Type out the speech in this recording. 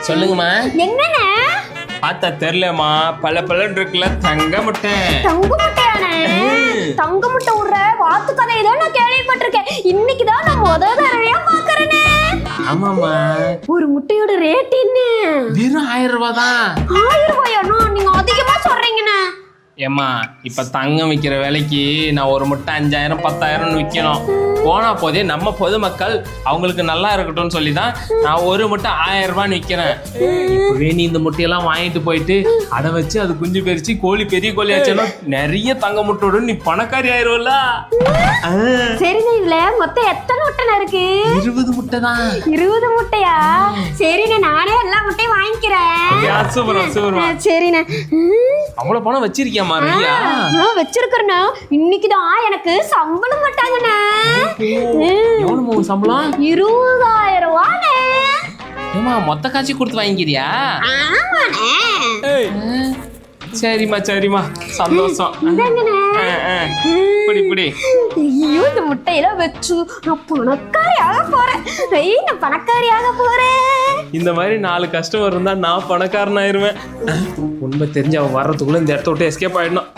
சொல்லுங்கம்மா. என்னண்ணே? பார்த்தா தெரியலம்மா, பல பலன் இருக்குல்ல தங்க முட்டை. தங்க முட்டையானே? தங்க முட்டை விடுற வாத்து கதையெல்லாம் நான் கேள்விப்பட்டிருக்கேன். இன்னைக்குதான் நான் தடவையா பாக்குறேனே. ஆமாம்மா. ஒரு முட்டையோட ரேட் என்ன? வெறும் 1000 ரூபாய் தான். 1000 ரூபாயாண்ணா? நீங்க அதிகமா சொல்றீங்கண்ணே. ஏம்மா, இப்ப தங்கம் விற்கிற விலைக்கு நான் ஒரு முட்டை 5000 10,000 விற்கணும். போனா போதே நம்ம பொதுமக்கள் அவங்களுக்கு நல்லா இருக்கட்டும்னு சொல்லி தான் நான் ஒரு முட்டை 1000 ரூபான்னு விற்கிறேன். இப்பவே நீ இந்த முட்டையெல்லாம் வாங்கிட்டு போயிட்டு அடை வச்சு அது குஞ்சு பெரிச்சு கோழி பெரிய கோழி ஆச்சுன்னா நிறைய தங்க முட்டையோட நீ பணக்காரி ஆயிருவல்ல. சரிண்ணே, இதுல மொத்தம் எத்தனை முட்டை இருக்கு? 20 முட்டை தான். 20 முட்டையா? சரிண்ணே, நானே எல்லா முட்டையும் வாங்கிக்கிறேன். சூப்பரா. சரிண்ணே. அவ்வளவு பணம் வச்சிருக்கியாமா? ரெடியா? வச்சிருக்கிறேண்ணா. இன்னைக்குதான் எனக்கு சம்பளம் மாட்டாங்கண்ணே. எவ்வளவு சம்பளம்? 20,000 ரூபாண்ணே. ஏமா, மொத்த காட்சி கொடுத்து வாங்கிக்கிறியா? ஆமாண்ணே. சரிம்மா சந்தோஷம். இப்படி ஐயோ, இந்த முட்டையெல்லாம் வச்சு நான் பணக்காரியாக போறேன். நான் பணக்காரியாக போறேன். இந்த மாதிரி 4 கஸ்டமர் இருந்தா நான் பணக்காரன் ஆயிருவேன். உண்மை தெரிஞ்சு அவன் வர்றதுக்குள்ள இந்த இடத்த விட்டு எஸ்கேப் ஆயிடணும்.